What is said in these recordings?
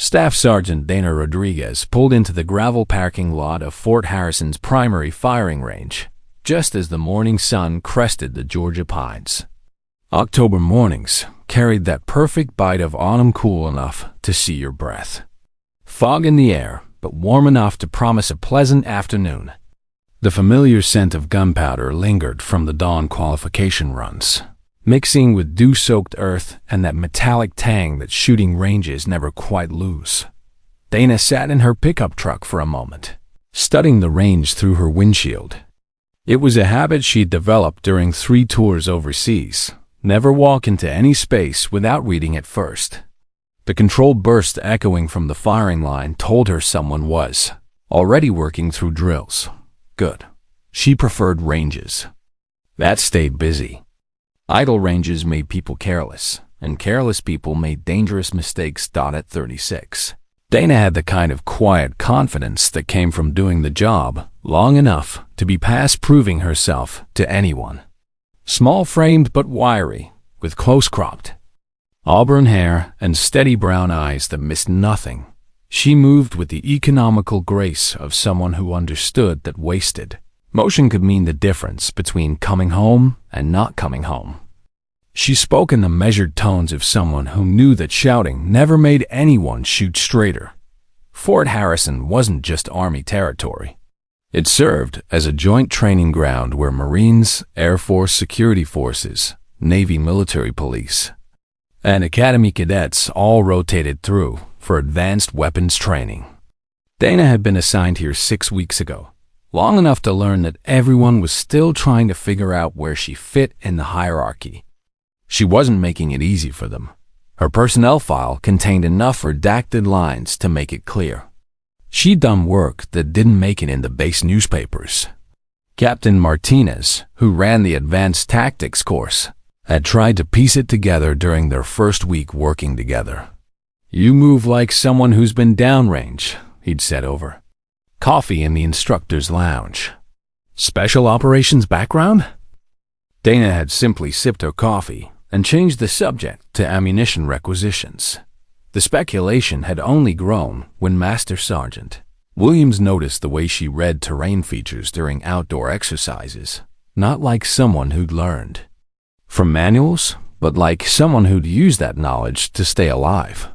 Staff Sergeant Dana Rodriguez pulled into the gravel parking lot of Fort Harrison's primary firing range, just as the morning sun crested the Georgia pines. October mornings carried that perfect bite of autumn, cool enough to see your breath. Fog in the air, but warm enough to promise a pleasant afternoon. The familiar scent of gunpowder lingered from the dawn qualification runs, mixing with dew-soaked earth and that metallic tang that shooting ranges never quite lose. Dana sat in her pickup truck for a moment, studying the range through her windshield. It was a habit she'd developed during 3 tours overseas. Never walk into any space without reading it first. The controlled burst echoing from the firing line told her someone was already working through drills. Good. She preferred ranges. That stayed busy. Idle ranges made people careless, and careless people made dangerous mistakes. At 36. Dana had the kind of quiet confidence that came from doing the job long enough to be past proving herself to anyone. Small-framed but wiry, with close-cropped auburn hair and steady brown eyes that missed nothing, she moved with the economical grace of someone who understood that wasted motion could mean the difference between coming home and not coming home. She spoke in the measured tones of someone who knew that shouting never made anyone shoot straighter. Fort Harrison wasn't just Army territory. It served as a joint training ground where Marines, Air Force security forces, Navy military police, and Academy cadets all rotated through for advanced weapons training. Dana had been assigned here 6 weeks ago, long enough to learn that everyone was still trying to figure out where she fit in the hierarchy. She wasn't making it easy for them. Her personnel file contained enough redacted lines to make it clear. She'd done work that didn't make it in the base newspapers. Captain Martinez, who ran the advanced tactics course, had tried to piece it together during their first week working together. "You move like someone who's been downrange," he'd said over coffee in the instructor's lounge. "Special operations background?" Dana had simply sipped her coffee and changed the subject to ammunition requisitions. The speculation had only grown when Master Sergeant Williams noticed the way she read terrain features during outdoor exercises, not like someone who'd learned from manuals, but like someone who'd used that knowledge to stay alive.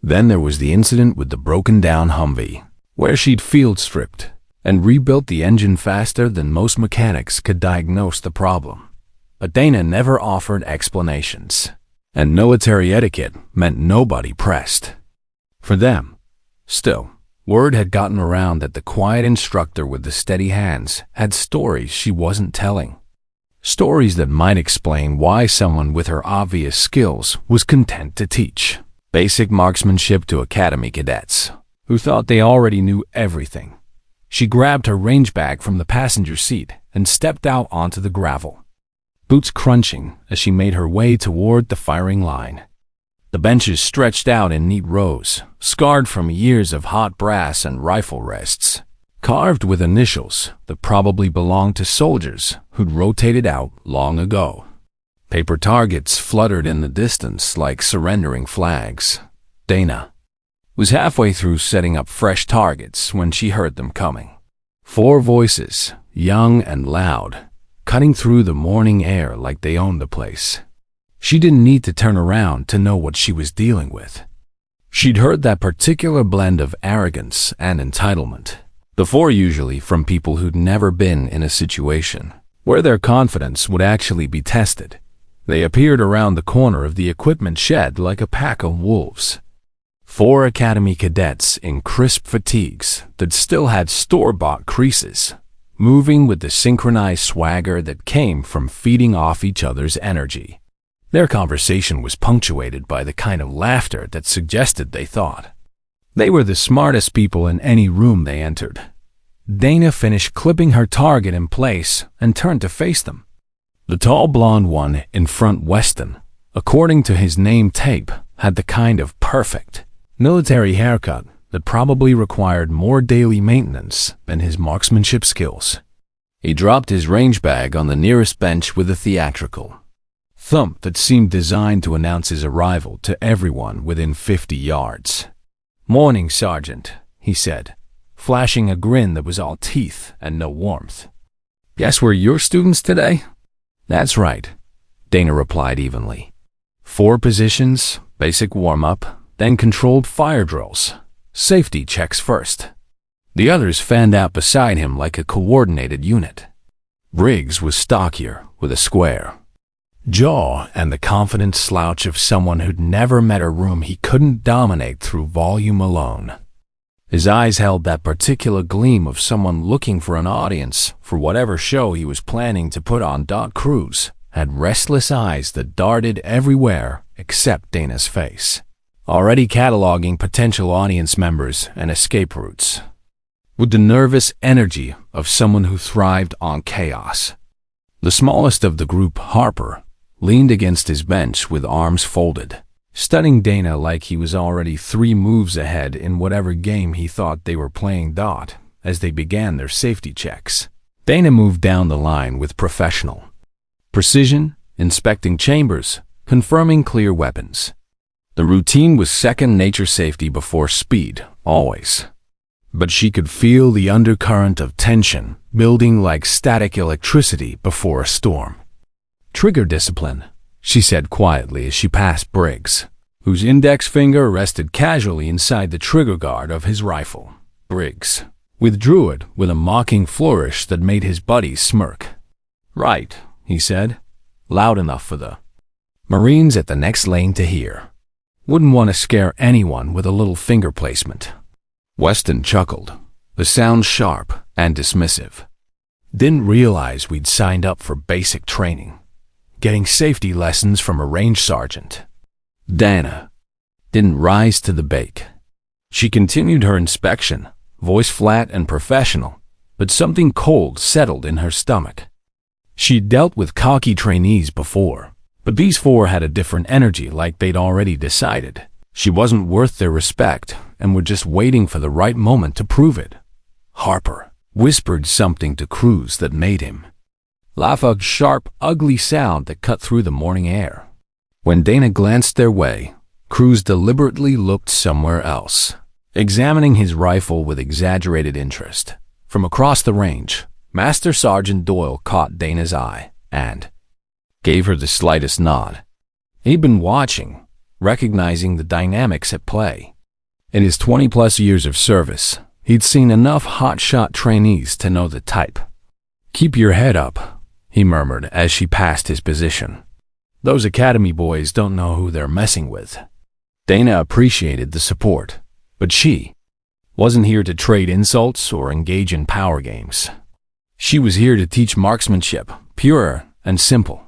Then there was the incident with the broken-down Humvee, where she'd field-stripped and rebuilt the engine faster than most mechanics could diagnose the problem. But Dana never offered explanations, and military etiquette meant nobody pressed. For them, still, word had gotten around that the quiet instructor with the steady hands had stories she wasn't telling. Stories that might explain why someone with her obvious skills was content to teach basic marksmanship to Academy cadets who thought they already knew everything. She grabbed her range bag from the passenger seat and stepped out onto the gravel, boots crunching as she made her way toward the firing line. The benches stretched out in neat rows, scarred from years of hot brass and rifle rests, carved with initials that probably belonged to soldiers who'd rotated out long ago. Paper targets fluttered in the distance like surrendering flags. Dana was halfway through setting up fresh targets when she heard them coming. 4 voices, young and loud, cutting through the morning air like they owned the place. She didn't need to turn around to know what she was dealing with. She'd heard that particular blend of arrogance and entitlement before, usually from people who'd never been in a situation where their confidence would actually be tested. They appeared around the corner of the equipment shed like a pack of wolves. 4 Academy cadets in crisp fatigues that still had store-bought creases, moving with the synchronized swagger that came from feeding off each other's energy. Their conversation was punctuated by the kind of laughter that suggested they thought they were the smartest people in any room they entered. Dana finished clipping her target in place and turned to face them. The tall blonde one in front, Weston, according to his name tape, had the kind of perfect military haircut that probably required more daily maintenance than his marksmanship skills. He dropped his range bag on the nearest bench with a theatrical thump that seemed designed to announce his arrival to everyone within 50 yards. "Morning, Sergeant," he said, flashing a grin that was all teeth and no warmth. "Guess we're your students today?" "That's right," Dana replied evenly. 4 positions, basic warm-up, then controlled fire drills. Safety checks first. The others fanned out beside him like a coordinated unit. Briggs was stockier, with a square jaw and the confident slouch of someone who'd never met a room he couldn't dominate through volume alone. His eyes held that particular gleam of someone looking for an audience for whatever show he was planning to put on. Cruz had restless eyes that darted everywhere except Dana's face, already cataloging potential audience members and escape routes, with the nervous energy of someone who thrived on chaos. The smallest of the group, Harper, leaned against his bench with arms folded, studying Dana like he was already 3 moves ahead in whatever game he thought they were playing. As they began their safety checks, Dana moved down the line with professional precision, inspecting chambers, confirming clear weapons. The routine was second nature, safety before speed, always. But she could feel the undercurrent of tension building like static electricity before a storm. "Trigger discipline," she said quietly as she passed Briggs, whose index finger rested casually inside the trigger guard of his rifle. Briggs withdrew it with a mocking flourish that made his buddies smirk. "Right," he said, loud enough for the Marines at the next lane to hear. "Wouldn't want to scare anyone with a little finger placement." Weston chuckled, the sound sharp and dismissive. "Didn't realize we'd signed up for basic training. Getting safety lessons from a range sergeant." Dana didn't rise to the bait. She continued her inspection, voice flat and professional, but something cold settled in her stomach. She'd dealt with cocky trainees before, but these 4 had a different energy, like they'd already decided she wasn't worth their respect and were just waiting for the right moment to prove it. Harper whispered something to Cruz that made him laugh, a sharp, ugly sound that cut through the morning air. When Dana glanced their way, Cruz deliberately looked somewhere else, examining his rifle with exaggerated interest. From across the range, Master Sergeant Doyle caught Dana's eye and gave her the slightest nod. He'd been watching, recognizing the dynamics at play. In his 20-plus years of service, he'd seen enough hotshot trainees to know the type. "Keep your head up," he murmured as she passed his position. "Those academy boys don't know who they're messing with." Dana appreciated the support, but she wasn't here to trade insults or engage in power games. She was here to teach marksmanship, pure and simple.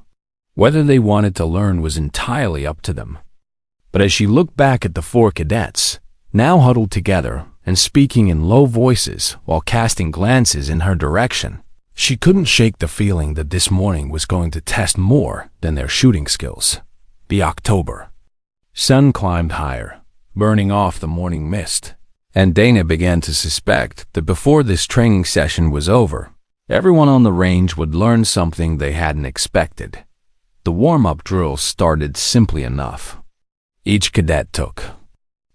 Whether they wanted to learn was entirely up to them. But as she looked back at the 4 cadets, now huddled together and speaking in low voices while casting glances in her direction, she couldn't shake the feeling that this morning was going to test more than their shooting skills. The October sun climbed higher, burning off the morning mist, and Dana began to suspect that before this training session was over, everyone on the range would learn something they hadn't expected. The warm-up drills started simply enough. Each cadet took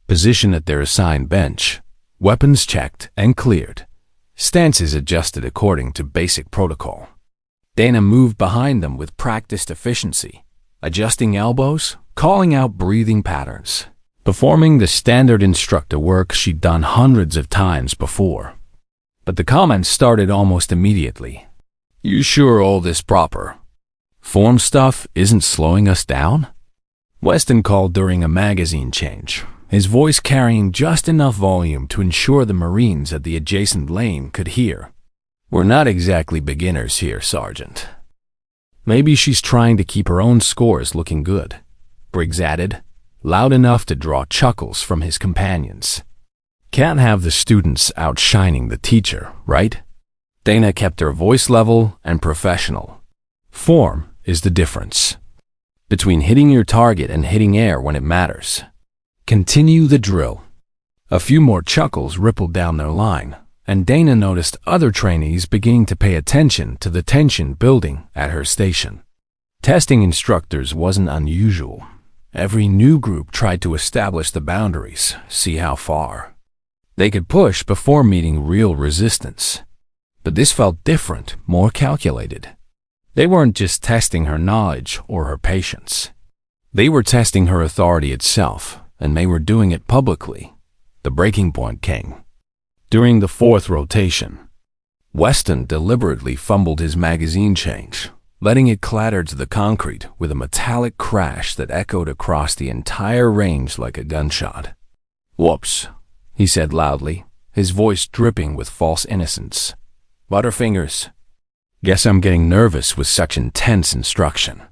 position at their assigned bench, weapons checked and cleared, stances adjusted according to basic protocol. Dana moved behind them with practiced efficiency, adjusting elbows, calling out breathing patterns, performing the standard instructor work she'd done hundreds of times before. But the comments started almost immediately. "You sure all this proper? Form stuff isn't slowing us down?" Weston called during a magazine change, his voice carrying just enough volume to ensure the Marines at the adjacent lane could hear. "We're not exactly beginners here, Sergeant." "Maybe she's trying to keep her own scores looking good," Briggs added, loud enough to draw chuckles from his companions. "Can't have the students outshining the teacher, right?" Dana kept her voice level and professional. "Form is the difference between hitting your target and hitting air when it matters. Continue the drill." A few more chuckles rippled down their line, and Dana noticed other trainees beginning to pay attention to the tension building at her station. Testing instructors wasn't unusual. Every new group tried to establish the boundaries, see how far they could push before meeting real resistance. But this felt different, more calculated. They weren't just testing her knowledge or her patience. They were testing her authority itself, and they were doing it publicly. The breaking point came during the fourth rotation. Weston deliberately fumbled his magazine change, letting it clatter to the concrete with a metallic crash that echoed across the entire range like a gunshot. "Whoops," he said loudly, his voice dripping with false innocence. "Butterfingers. Guess I'm getting nervous with such intense instruction."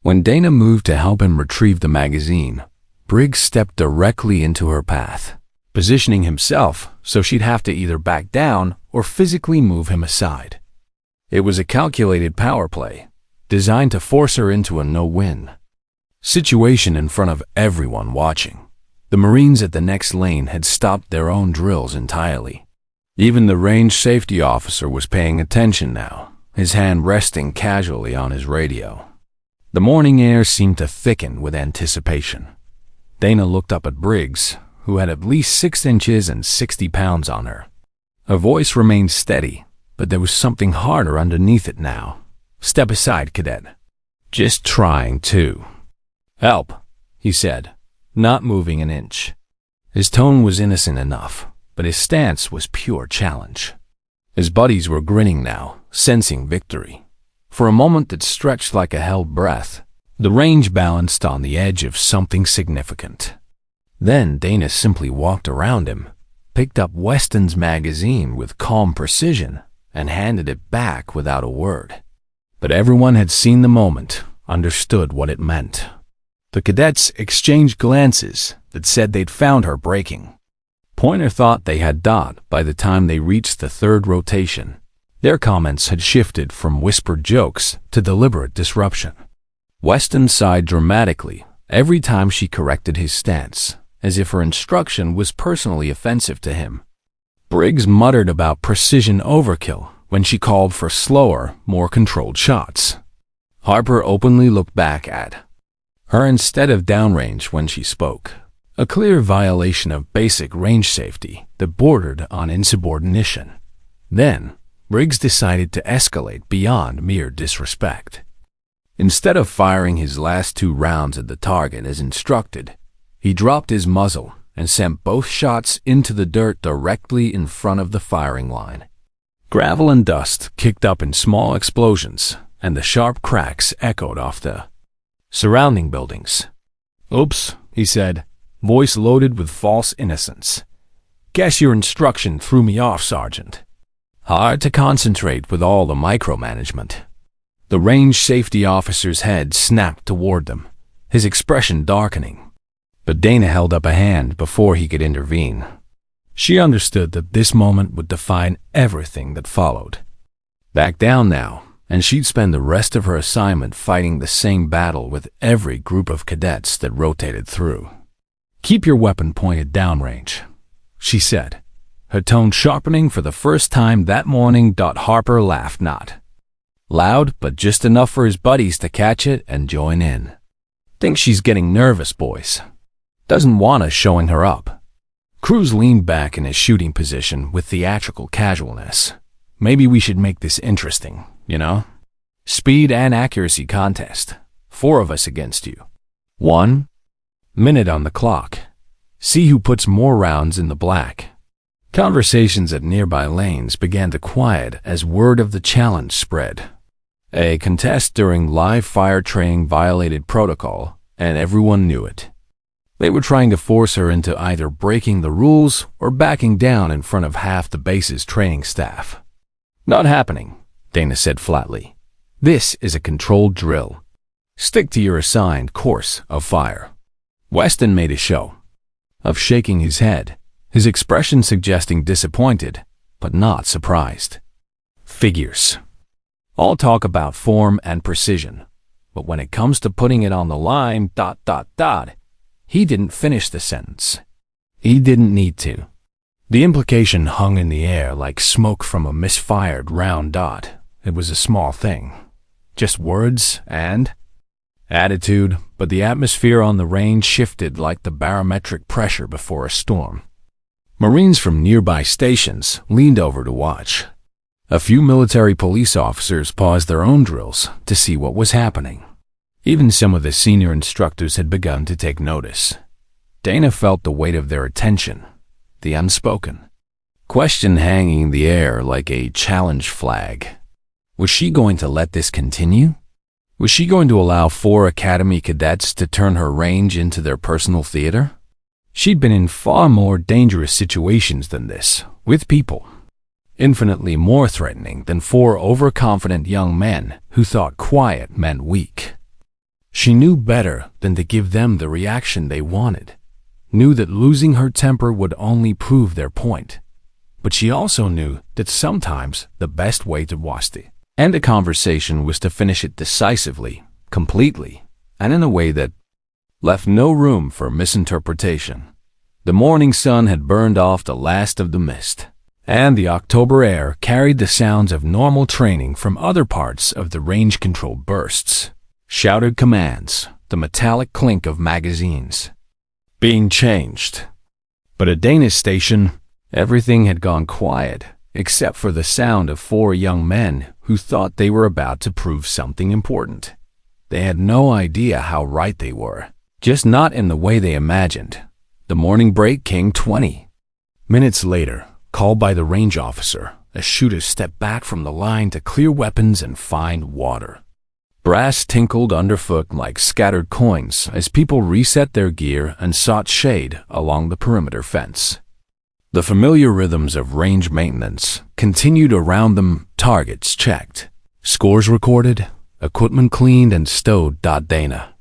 When Dana moved to help him retrieve the magazine, Briggs stepped directly into her path, positioning himself so she'd have to either back down or physically move him aside. It was a calculated power play, designed to force her into a no-win situation in front of everyone watching. The Marines at the next lane had stopped their own drills entirely. Even the range safety officer was paying attention now, his hand resting casually on his radio. The morning air seemed to thicken with anticipation. Dana looked up at Briggs, who had at least 6 inches and 60 pounds on her. Her voice remained steady, but there was something harder underneath it now. "Step aside, cadet." "Just trying to help," he said, not moving an inch. His tone was innocent enough, but his stance was pure challenge. His buddies were grinning now, sensing victory. For a moment that stretched like a held breath, the range balanced on the edge of something significant. Then Dana simply walked around him, picked up Weston's magazine with calm precision, and handed it back without a word. But everyone had seen the moment, understood what it meant. The cadets exchanged glances that said they'd found her breaking. Pointer thought they had Dot by the time they reached the third rotation. Their comments had shifted from whispered jokes to deliberate disruption. Weston sighed dramatically every time she corrected his stance, as if her instruction was personally offensive to him. Briggs muttered about precision overkill when she called for slower, more controlled shots. Harper openly looked back at her instead of downrange when she spoke, a clear violation of basic range safety that bordered on insubordination. Then, Briggs decided to escalate beyond mere disrespect. Instead of firing his last 2 rounds at the target as instructed, he dropped his muzzle and sent both shots into the dirt directly in front of the firing line. Gravel and dust kicked up in small explosions, and the sharp cracks echoed off the surrounding buildings. "Oops," he said, voice loaded with false innocence. "Guess your instruction threw me off, Sergeant." Hard to concentrate with all the micromanagement. The range safety officer's head snapped toward them, his expression darkening. But Dana held up a hand before he could intervene. She understood that this moment would define everything that followed. Back down now, and she'd spend the rest of her assignment fighting the same battle with every group of cadets that rotated through. "Keep your weapon pointed downrange," she said, her tone sharpening for the first time that morning. Harper laughed not loud, but just enough for his buddies to catch it and join in. "Think she's getting nervous, boys. Doesn't want us showing her up." Cruz leaned back in his shooting position with theatrical casualness. "Maybe we should make this interesting, you know? Speed and accuracy contest. 4 of us against you. 1 minute on the clock. See who puts more rounds in the black." Conversations at nearby lanes began to quiet as word of the challenge spread. A contest during live fire training violated protocol, and everyone knew it. They were trying to force her into either breaking the rules or backing down in front of half the base's training staff. "Not happening," Dana said flatly. "This is a controlled drill. Stick to your assigned course of fire." Weston made a show of shaking his head, his expression suggesting disappointed, but not surprised. "Figures. All talk about form and precision, but when it comes to putting it on the line, ... He didn't finish the sentence. He didn't need to. The implication hung in the air like smoke from a misfired round dot. It was a small thing. Just words and attitude, but the atmosphere on the range shifted like the barometric pressure before a storm. Marines from nearby stations leaned over to watch. A few military police officers paused their own drills to see what was happening. Even some of the senior instructors had begun to take notice. Dana felt the weight of their attention, the unspoken question hanging in the air like a challenge flag. Was she going to let this continue? Was she going to allow 4 Academy cadets to turn her range into their personal theater? She'd been in far more dangerous situations than this, with people infinitely more threatening than 4 overconfident young men who thought quiet meant weak. She knew better than to give them the reaction they wanted, knew that losing her temper would only prove their point. But she also knew that sometimes the best way to end a conversation was to finish it decisively, completely, and in a way that left no room for misinterpretation. The morning sun had burned off the last of the mist, and the October air carried the sounds of normal training from other parts of the range-control bursts. Shouted commands, the metallic clink of magazines being changed. But at Dana's station, everything had gone quiet, except for the sound of 4 young men who thought they were about to prove something important. They had no idea how right they were, just not in the way they imagined. The morning break came 20 minutes later, called by the range officer, as shooters stepped back from the line to clear weapons and find water. Brass tinkled underfoot like scattered coins as people reset their gear and sought shade along the perimeter fence. The familiar rhythms of range maintenance continued around them, targets checked, scores recorded, equipment cleaned and stowed. Dana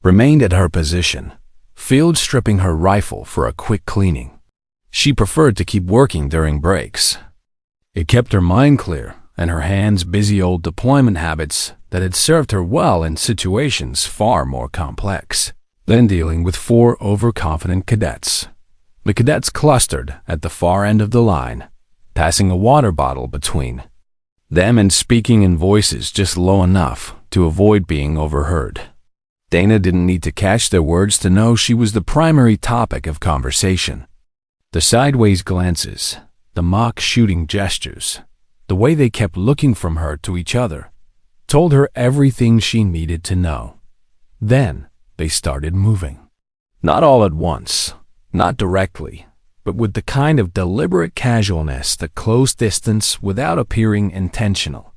remained at her position, field stripping her rifle for a quick cleaning. She preferred to keep working during breaks. It kept her mind clear and her hands busy. Old deployment habits that had served her well in situations far more complex than dealing with 4 overconfident cadets. The cadets clustered at the far end of the line, passing a water bottle between them and speaking in voices just low enough to avoid being overheard. Dana didn't need to catch their words to know she was the primary topic of conversation. The sideways glances, the mock shooting gestures, the way they kept looking from her to each other, told her everything she needed to know. Then they started moving. Not all at once, not directly, but with the kind of deliberate casualness that closed distance without appearing intentional.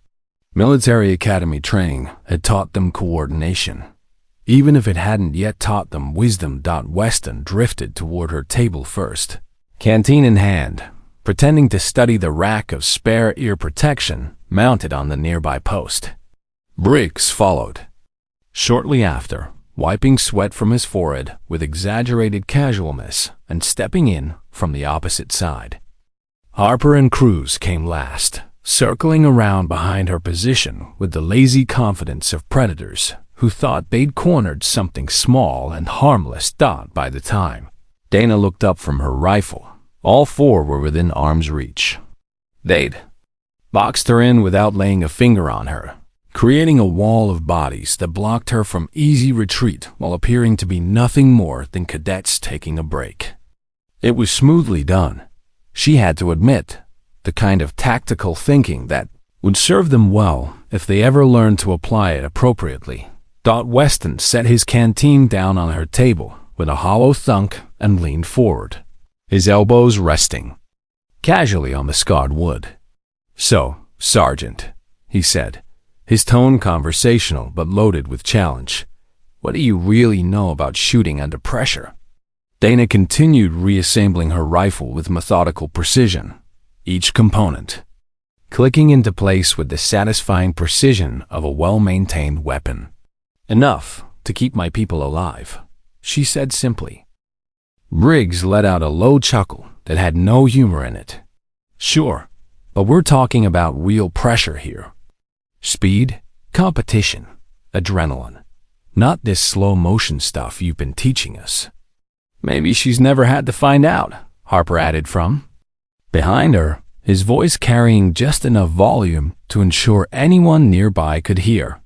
Military academy training had taught them coordination, even if it hadn't yet taught them wisdom. Weston drifted toward her table first, canteen in hand, pretending to study the rack of spare ear protection mounted on the nearby post. Briggs followed shortly after, wiping sweat from his forehead with exaggerated casualness and stepping in from the opposite side. Harper and Cruz came last, circling around behind her position with the lazy confidence of predators who thought they'd cornered something small and harmless. By the time Dana looked up from her rifle, all 4 were within arm's reach. They'd boxed her in without laying a finger on her, creating a wall of bodies that blocked her from easy retreat while appearing to be nothing more than cadets taking a break. It was smoothly done. She had to admit, the kind of tactical thinking that would serve them well if they ever learned to apply it appropriately. Weston set his canteen down on her table with a hollow thunk and leaned forward, his elbows resting casually on the scarred wood. "So, Sergeant," he said, his tone conversational but loaded with challenge, "what do you really know about shooting under pressure?" Dana continued reassembling her rifle with methodical precision, each component clicking into place with the satisfying precision of a well-maintained weapon. "Enough to keep my people alive," she said simply. Briggs let out a low chuckle that had no humor in it. "Sure, but we're talking about real pressure here. Speed, competition, adrenaline. Not this slow-motion stuff you've been teaching us." "Maybe she's never had to find out," Harper added from behind her, his voice carrying just enough volume to ensure anyone nearby could hear.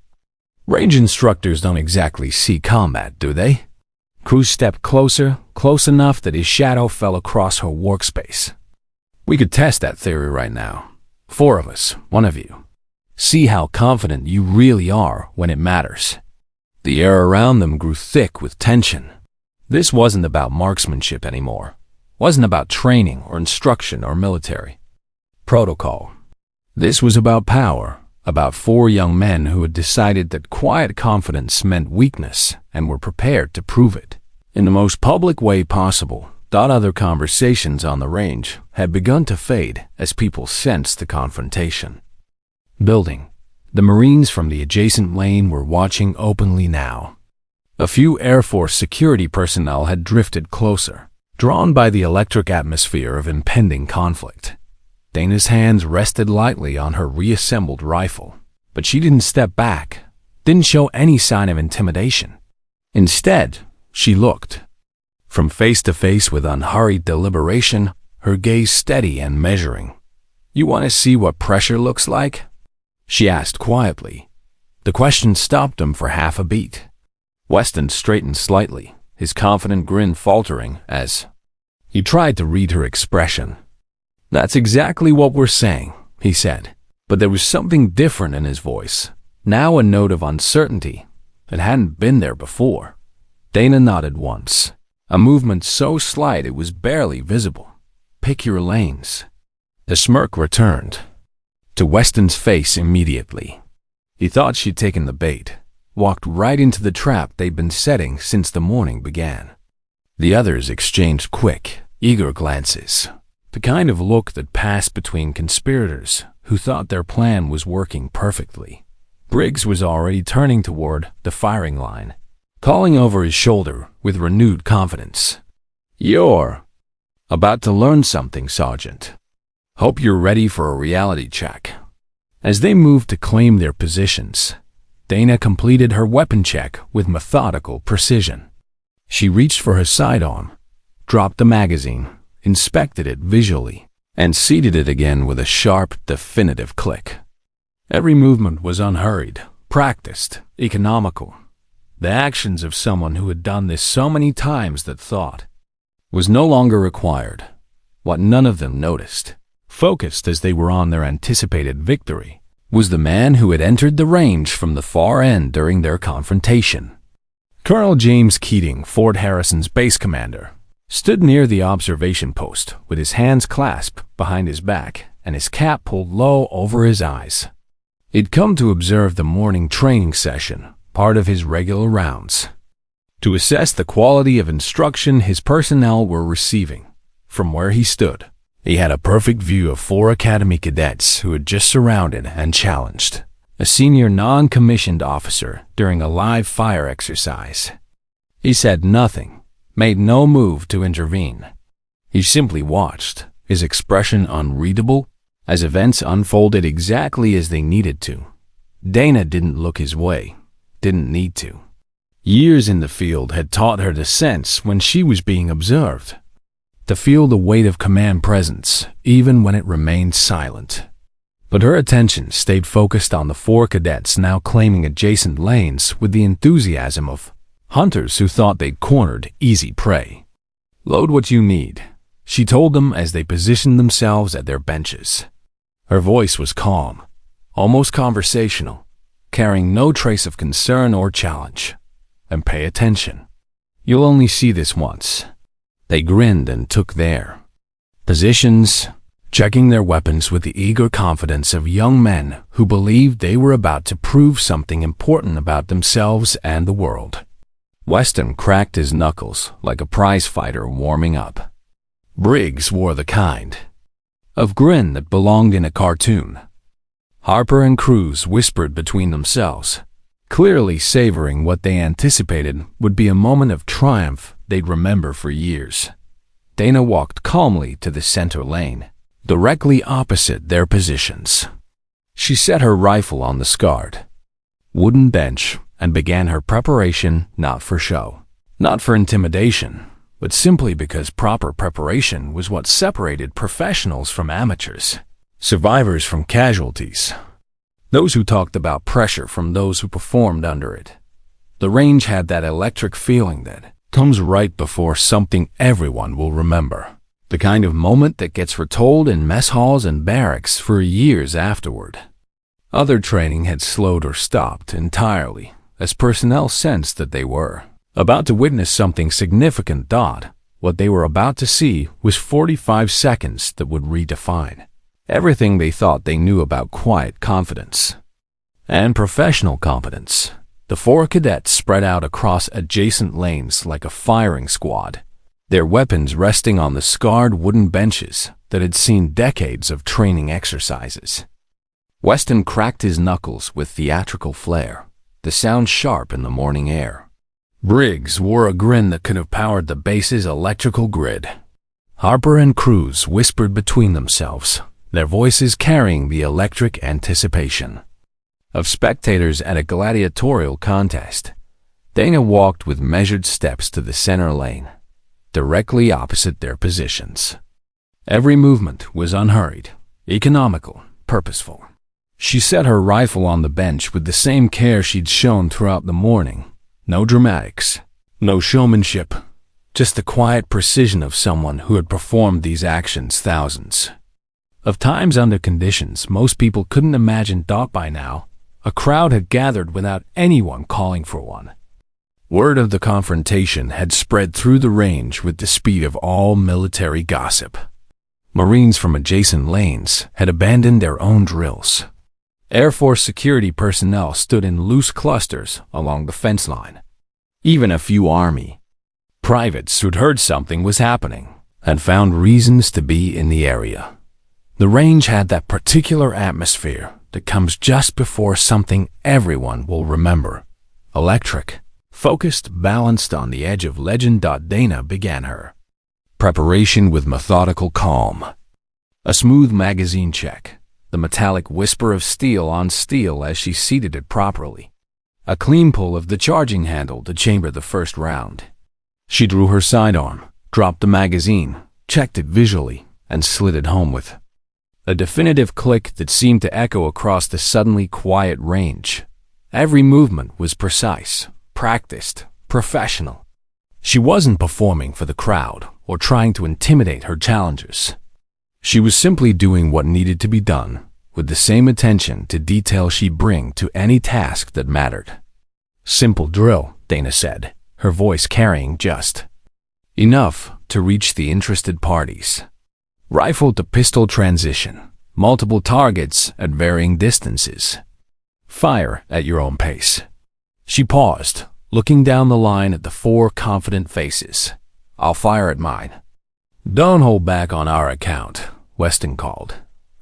Range instructors don't exactly see combat, do they? Cruz stepped closer, close enough that his shadow fell across her workspace. We could test that theory right now. 4 of us, 1 of you. See how confident you really are when it matters. The air around them grew thick with tension. This wasn't about marksmanship anymore. Wasn't about training or instruction or military protocol. This was about power, about 4 young men who had decided that quiet confidence meant weakness and were prepared to prove it. In the most public way possible, other conversations on the range had begun to fade as people sensed the confrontation. Building. The Marines from the adjacent lane were watching openly now. A few Air Force security personnel had drifted closer, drawn by the electric atmosphere of impending conflict. Dana's hands rested lightly on her reassembled rifle, but she didn't step back, didn't show any sign of intimidation. Instead, she looked. From face to face with unhurried deliberation, her gaze steady and measuring. "You want to see what pressure looks like?" she asked quietly. The question stopped him for half a beat. Weston straightened slightly, his confident grin faltering as he tried to read her expression. "That's exactly what we're saying," he said, but there was something different in his voice, now a note of uncertainty that hadn't been there before. Dana nodded once, a movement so slight it was barely visible. "Pick your lanes." The smirk returned to Weston's face immediately. He thought she'd taken the bait, walked right into the trap they'd been setting since the morning began. The others exchanged quick, eager glances, the kind of look that passed between conspirators who thought their plan was working perfectly. Briggs was already turning toward the firing line, calling over his shoulder with renewed confidence. "You're about to learn something, Sergeant. Hope you're ready for a reality check." As they moved to claim their positions, Dana completed her weapon check with methodical precision. She reached for her sidearm, dropped the magazine, inspected it visually, and seated it again with a sharp, definitive click. Every movement was unhurried, practiced, economical. The actions of someone who had done this so many times that thought was no longer required. What none of them noticed, focused as they were on their anticipated victory, was the man who had entered the range from the far end during their confrontation. Colonel James Keating, Fort Harrison's base commander, stood near the observation post with his hands clasped behind his back and his cap pulled low over his eyes. He'd come to observe the morning training session, part of his regular rounds, to assess the quality of instruction his personnel were receiving. From where he stood, he had a perfect view of 4 Academy cadets who had just surrounded and challenged a senior non-commissioned officer during a live fire exercise. He said nothing, made no move to intervene. He simply watched, his expression unreadable, as events unfolded exactly as they needed to. Dana didn't look his way, didn't need to. Years in the field had taught her to sense when she was being observed, to feel the weight of command presence, even when it remained silent. But her attention stayed focused on the 4 cadets now claiming adjacent lanes with the enthusiasm of hunters who thought they'd cornered easy prey. "Load what you need," she told them as they positioned themselves at their benches. Her voice was calm, almost conversational, carrying no trace of concern or challenge. "And pay attention. You'll only see this once." They grinned and took their positions, checking their weapons with the eager confidence of young men who believed they were about to prove something important about themselves and the world. Weston cracked his knuckles like a prize fighter warming up. Briggs wore the kind of grin that belonged in a cartoon. Harper and Cruz whispered between themselves, clearly savoring what they anticipated would be a moment of triumph they'd remember for years. Dana walked calmly to the center lane, directly opposite their positions. She set her rifle on the scarred wooden bench and began her preparation not for show, not for intimidation, but simply because proper preparation was what separated professionals from amateurs, survivors from casualties. those who talked about pressure from those who performed under it. The range had that electric feeling that comes right before something everyone will remember. The kind of moment that gets retold in mess halls and barracks for years afterward. Other training had slowed or stopped entirely, as personnel sensed that they were about to witness something significant. What they were about to see was 45 seconds that would redefine everything they thought they knew about quiet confidence and professional competence. The 4 cadets spread out across adjacent lanes like a firing squad, their weapons resting on the scarred wooden benches that had seen decades of training exercises. Weston cracked his knuckles with theatrical flair, the sound sharp in the morning air. Briggs wore a grin that could have powered the base's electrical grid. Harper and Cruz whispered between themselves, their voices carrying the electric anticipation of spectators at a gladiatorial contest. Dana walked with measured steps to the center lane, directly opposite their positions. Every movement was unhurried, economical, purposeful. She set her rifle on the bench with the same care she'd shown throughout the morning. No dramatics, no showmanship, just the quiet precision of someone who had performed these actions thousands of times under conditions most people couldn't imagine. By now, a crowd had gathered without anyone calling for one. Word of the confrontation had spread through the range with the speed of all military gossip. Marines from adjacent lanes had abandoned their own drills. Air Force security personnel stood in loose clusters along the fence line. Even a few Army privates who'd heard something was happening and found reasons to be in the area. The range had that particular atmosphere that comes just before something everyone will remember. Electric, focused, balanced on the edge of legend. Dana began her preparation with methodical calm. A smooth magazine check, the metallic whisper of steel on steel as she seated it properly. A clean pull of the charging handle to chamber the first round. She drew her sidearm, dropped the magazine, checked it visually, and slid it home with a definitive click that seemed to echo across the suddenly quiet range. Every movement was precise, practiced, professional. She wasn't performing for the crowd or trying to intimidate her challengers. She was simply doing what needed to be done, with the same attention to detail she'd bring to any task that mattered. Simple drill, Dana said, her voice carrying just enough to reach the interested parties. Rifle to pistol transition, multiple targets at varying distances. Fire at your own pace. She paused, looking down the line at the 4 confident faces. I'll fire at mine. Don't hold back on our account, Weston called,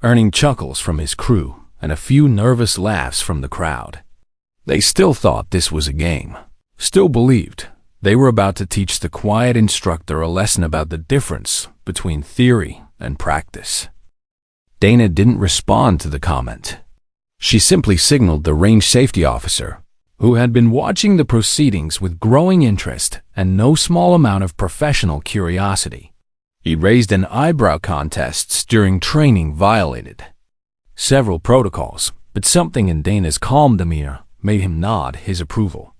earning chuckles from his crew and a few nervous laughs from the crowd. They still thought this was a game, still believed they were about to teach the quiet instructor a lesson about the difference between theory and practice. Dana didn't respond to the comment. She simply signaled the range safety officer, who had been watching the proceedings with growing interest and no small amount of professional curiosity. He raised an eyebrow. Contests during training violated several protocols, but something in Dana's calm demeanor made him nod his approval.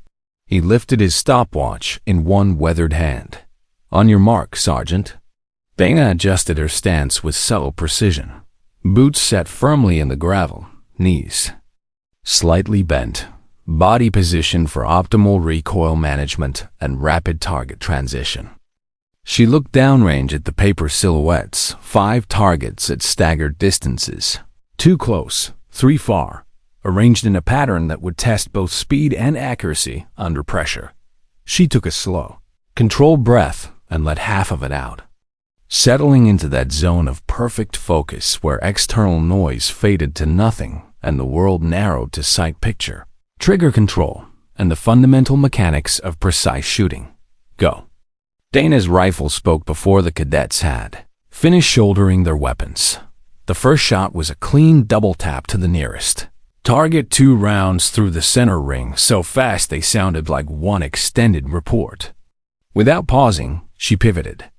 He lifted his stopwatch in one weathered hand. On your mark, Sergeant. Dana adjusted her stance with subtle precision. Boots set firmly in the gravel, knees slightly bent, body position for optimal recoil management and rapid target transition. She looked downrange at the paper silhouettes, 5 targets at staggered distances, 2 close, 3 far, arranged in a pattern that would test both speed and accuracy under pressure. She took a slow, controlled breath and let half of it out, settling into that zone of perfect focus where external noise faded to nothing and the world narrowed to sight picture, trigger control, and the fundamental mechanics of precise shooting. Go. Dana's rifle spoke before the cadets had finished shouldering their weapons. The first shot was a clean double tap to the nearest target, 2 rounds through the center ring so fast they sounded like one extended report. Without pausing, she pivoted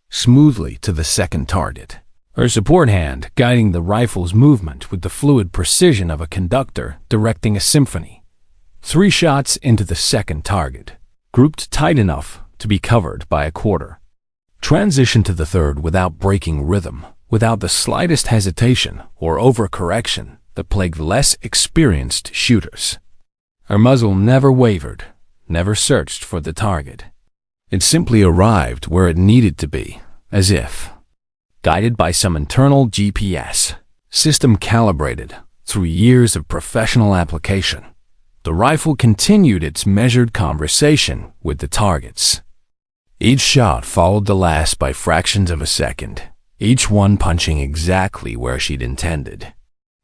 smoothly to the second target, her support hand guiding the rifle's movement with the fluid precision of a conductor directing a symphony. 3 shots into the second target, grouped tight enough to be covered by a quarter. Transition to the third without breaking rhythm, without the slightest hesitation or overcorrection that plagued less experienced shooters. Her muzzle never wavered, never searched for the target. It simply arrived where it needed to be, as if guided by some internal GPS system calibrated through years of professional application. The rifle continued its measured conversation with the targets. Each shot followed the last by fractions of a second, each one punching exactly where she'd intended.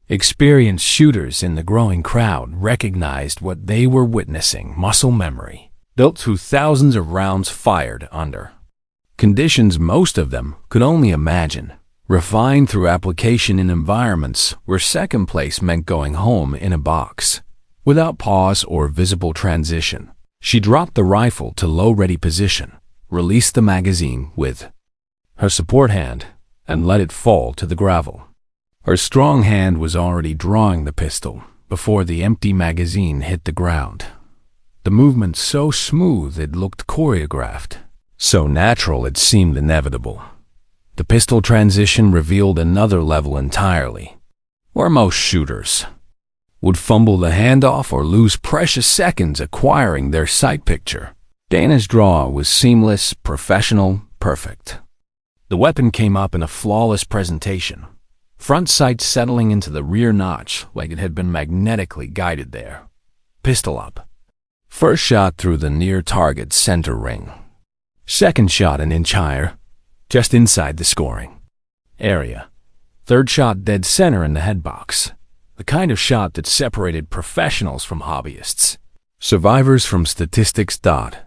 Experienced shooters in the growing crowd recognized what they were witnessing: muscle memory, built through thousands of rounds fired under conditions most of them could only imagine, refined through application in environments where second place meant going home in a box. Without pause or visible transition, she dropped the rifle to low-ready position, released the magazine with her support hand, and let it fall to the gravel. Her strong hand was already drawing the pistol before the empty magazine hit the ground. The movement so smooth it looked choreographed, so natural it seemed inevitable. The pistol transition revealed another level entirely, where most shooters would fumble the handoff or lose precious seconds acquiring their sight picture. Dana's draw was seamless, professional, perfect. The weapon came up in a flawless presentation, front sight settling into the rear notch like it had been magnetically guided there. Pistol up. First shot through the near target center ring. Second shot an inch higher, just inside the scoring area. Third shot dead center in the head box. The kind of shot that separated professionals from hobbyists. Survivors from statistics.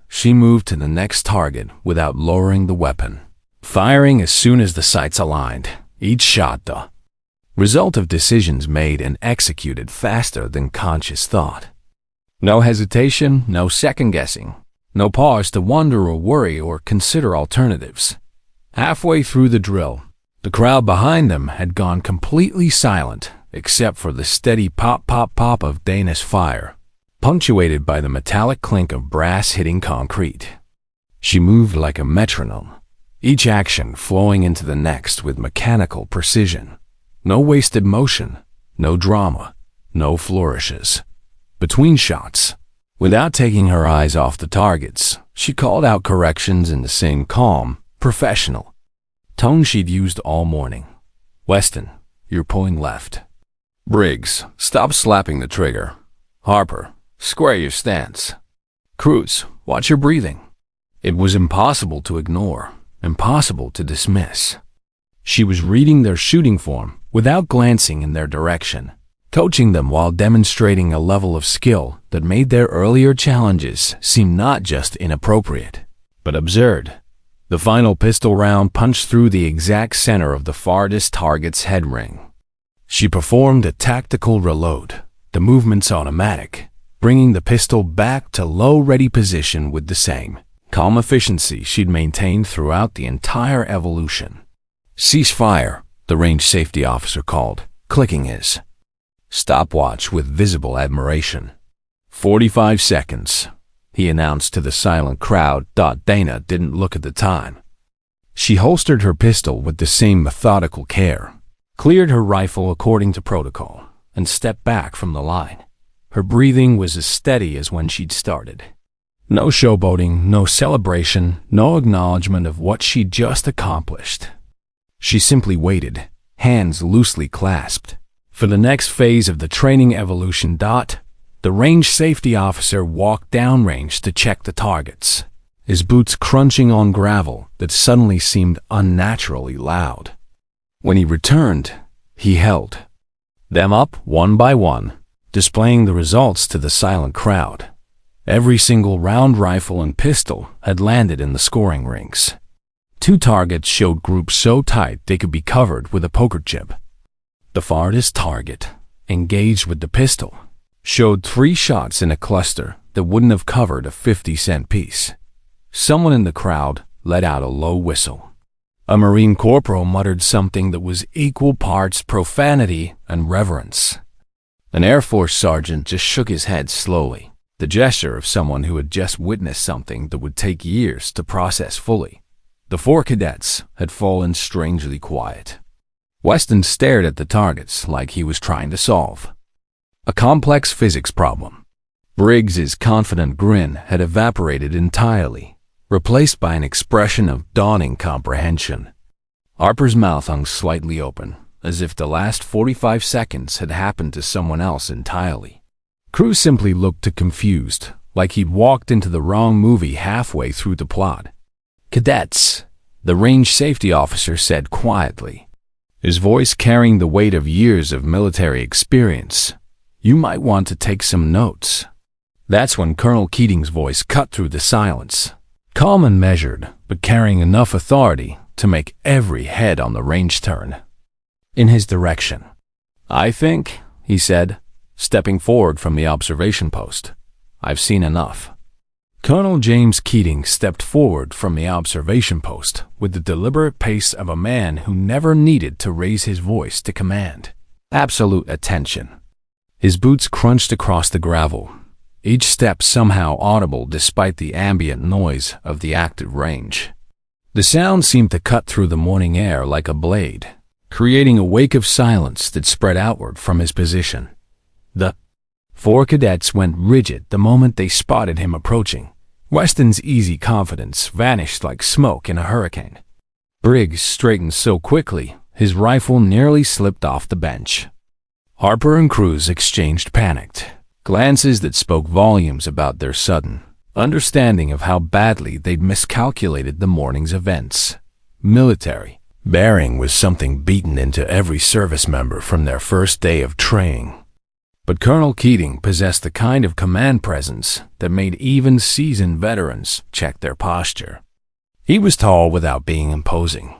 She moved to the next target without lowering the weapon, firing as soon as the sights aligned. Each shot the result of decisions made and executed faster than conscious thought. No hesitation, no second-guessing, no pause to wonder or worry or consider alternatives. Halfway through the drill, the crowd behind them had gone completely silent, except for the steady pop-pop-pop of Dana's fire, punctuated by the metallic clink of brass hitting concrete. She moved like a metronome, each action flowing into the next with mechanical precision. No wasted motion, no drama, no flourishes. Between shots, without taking her eyes off the targets, she called out corrections in the same calm, professional tone she'd used all morning. Weston, you're pulling left. Briggs, stop slapping the trigger. Harper, square your stance. Cruz, watch your breathing. It was impossible to ignore, impossible to dismiss. She was reading their shooting form without glancing in their direction, coaching them while demonstrating a level of skill that made their earlier challenges seem not just inappropriate, but absurd. The final pistol round punched through the exact center of the farthest target's head ring. She performed a tactical reload, the movements automatic, bringing the pistol back to low-ready position with the same calm efficiency she'd maintained throughout the entire evolution. Cease fire, the range safety officer called, clicking his stopwatch with visible admiration. 45 seconds, he announced to the silent crowd. Dana didn't look at the time. She holstered her pistol with the same methodical care, cleared her rifle according to protocol, and stepped back from the line. Her breathing was as steady as when she'd started. No showboating, no celebration, no acknowledgement of what she'd just accomplished. She simply waited, hands loosely clasped, for the next phase of the training evolution. The range safety officer walked downrange to check the targets, his boots crunching on gravel that suddenly seemed unnaturally loud. When he returned, he held them up one by one, displaying the results to the silent crowd. Every single round rifle and pistol had landed in the scoring rings. 2 targets showed groups so tight they could be covered with a poker chip. The farthest target, engaged with the pistol, showed 3 shots in a cluster that wouldn't have covered a 50-cent piece. Someone in the crowd let out a low whistle. A Marine corporal muttered something that was equal parts profanity and reverence. An Air Force sergeant just shook his head slowly, the gesture of someone who had just witnessed something that would take years to process fully. The 4 cadets had fallen strangely quiet. Weston stared at the targets like he was trying to solve a complex physics problem. Briggs's confident grin had evaporated entirely, replaced by an expression of dawning comprehension. Harper's mouth hung slightly open, as if the last 45 seconds had happened to someone else entirely. Cruz simply looked confused, like he'd walked into the wrong movie halfway through the plot. "Cadets," the range safety officer said quietly, his voice carrying the weight of years of military experience. "You might want to take some notes." That's when Colonel Keating's voice cut through the silence, calm and measured, but carrying enough authority to make every head on the range turn in his direction. "I think," he said, stepping forward from the observation post, "I've seen enough." Colonel James Keating stepped forward from the observation post with the deliberate pace of a man who never needed to raise his voice to command absolute attention. His boots crunched across the gravel, each step somehow audible despite the ambient noise of the active range. The sound seemed to cut through the morning air like a blade, creating a wake of silence that spread outward from his position. The 4 cadets went rigid the moment they spotted him approaching. Weston's easy confidence vanished like smoke in a hurricane. Briggs straightened so quickly, his rifle nearly slipped off the bench. Harper and Cruz exchanged panicked glances that spoke volumes about their sudden understanding of how badly they'd miscalculated the morning's events. Military bearing was something beaten into every service member from their first day of training. But Colonel Keating possessed the kind of command presence that made even seasoned veterans check their posture. He was tall without being imposing,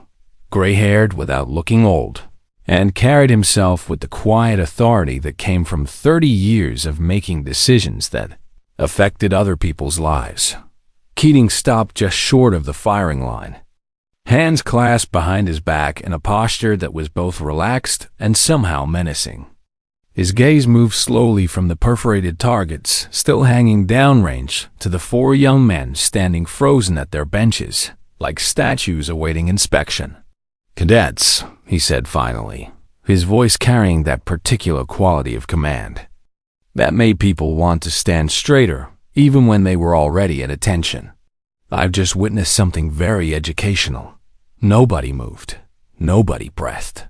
gray-haired without looking old, and carried himself with the quiet authority that came from 30 years of making decisions that affected other people's lives. Keating stopped just short of the firing line, hands clasped behind his back in a posture that was both relaxed and somehow menacing. His gaze moved slowly from the perforated targets still hanging downrange to the 4 young men standing frozen at their benches, like statues awaiting inspection. "Cadets," he said finally, his voice carrying that particular quality of command that made people want to stand straighter even when they were already at attention. "I've just witnessed something very educational." Nobody moved. Nobody breathed.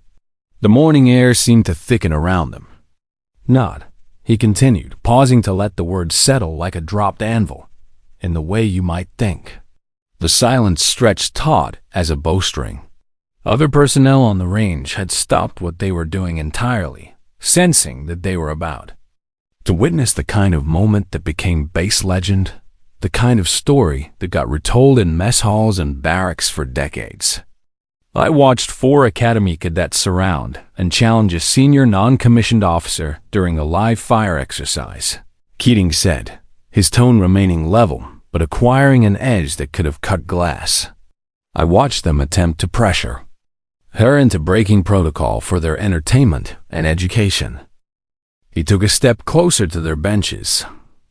The morning air seemed to thicken around them. "Not," he continued, pausing to let the words settle like a dropped anvil, "in the way you might think." The silence stretched taut as a bowstring. Other personnel on the range had stopped what they were doing entirely, sensing that they were about to witness the kind of moment that became base legend, the kind of story that got retold in mess halls and barracks for decades. I watched 4 Academy cadets surround and challenge a senior non-commissioned officer during a live fire exercise, Keating said, his tone remaining level but acquiring an edge that could have cut glass. I watched them attempt to pressure her into breaking protocol for their entertainment and education. He took a step closer to their benches,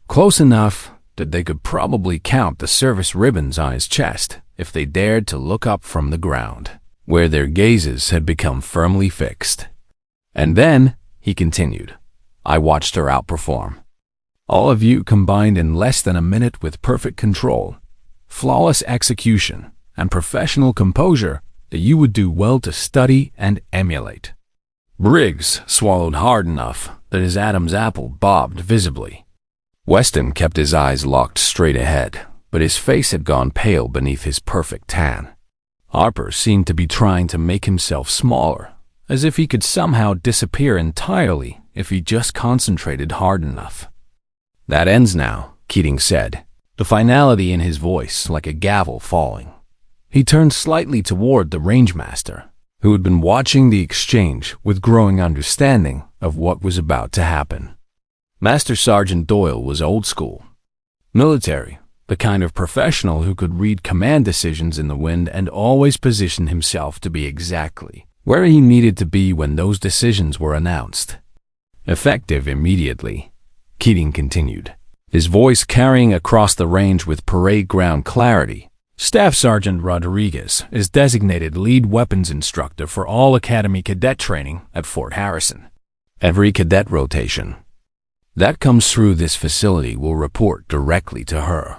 close enough that they could probably count the service ribbons on his chest if they dared to look up from the ground, where their gazes had become firmly fixed. "And then," he continued, "I watched her outperform. All of you combined in less than a minute with perfect control, flawless execution, and professional composure that you would do well to study and emulate." Briggs swallowed hard enough that his Adam's apple bobbed visibly. Weston kept his eyes locked straight ahead, but his face had gone pale beneath his perfect tan. Harper seemed to be trying to make himself smaller, as if he could somehow disappear entirely if he just concentrated hard enough. "That ends now," Keating said, the finality in his voice like a gavel falling. He turned slightly toward the rangemaster, who had been watching the exchange with growing understanding of what was about to happen. Master Sergeant Doyle was old school, military, the kind of professional who could read command decisions in the wind and always position himself to be exactly where he needed to be when those decisions were announced. Effective immediately, Keating continued, his voice carrying across the range with parade ground clarity. Staff Sergeant Rodriguez is designated lead weapons instructor for all Academy cadet training at Fort Harrison. Every cadet rotation that comes through this facility will report directly to her.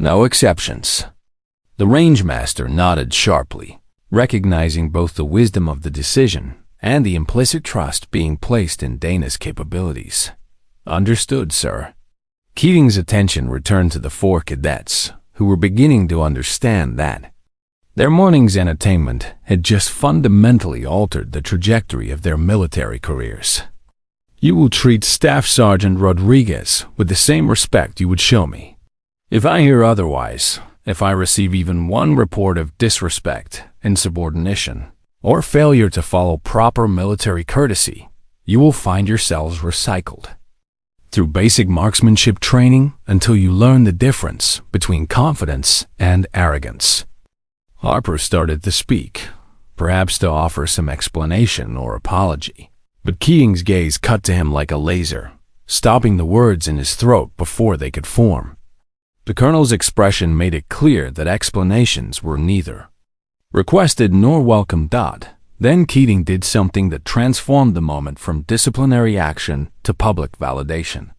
No exceptions. The rangemaster nodded sharply, recognizing both the wisdom of the decision and the implicit trust being placed in Dana's capabilities. Understood, sir. Keating's attention returned to the 4 cadets, who were beginning to understand that their morning's entertainment had just fundamentally altered the trajectory of their military careers. You will treat Staff Sergeant Rodriguez with the same respect you would show me. If I hear otherwise, if I receive even one report of disrespect, insubordination, or failure to follow proper military courtesy, you will find yourselves recycled through basic marksmanship training until you learn the difference between confidence and arrogance. Harper started to speak, perhaps to offer some explanation or apology, but Keating's gaze cut to him like a laser, stopping the words in his throat before they could form. The colonel's expression made it clear that explanations were neither requested nor welcomed. Then Keating did something that transformed the moment from disciplinary action to public validation.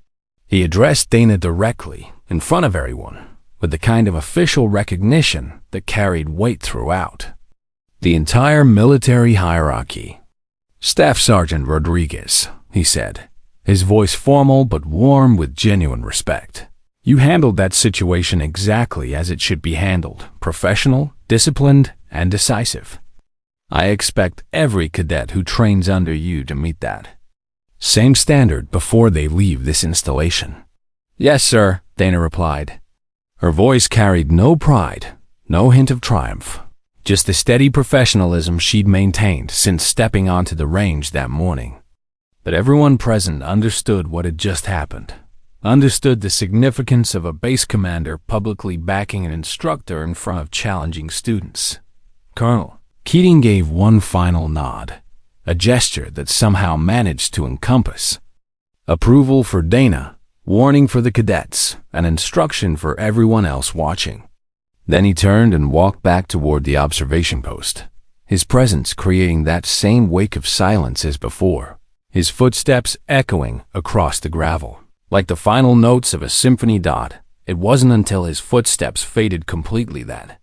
He addressed Dana directly, in front of everyone, with the kind of official recognition that carried weight throughout the entire military hierarchy. Staff Sergeant Rodriguez, he said, his voice formal but warm with genuine respect. You handled that situation exactly as it should be handled, professional, disciplined, and decisive. I expect every cadet who trains under you to meet that same standard before they leave this installation. Yes, sir, Dana replied. Her voice carried no pride, no hint of triumph, just the steady professionalism she'd maintained since stepping onto the range that morning. But everyone present understood what had just happened, understood the significance of a base commander publicly backing an instructor in front of challenging students. Colonel, Keating gave one final nod, a gesture that somehow managed to encompass approval for Dana, warning for the cadets, and instruction for everyone else watching. Then he turned and walked back toward the observation post, his presence creating that same wake of silence as before, his footsteps echoing across the gravel. Like the final notes of a symphony. It wasn't until his footsteps faded completely that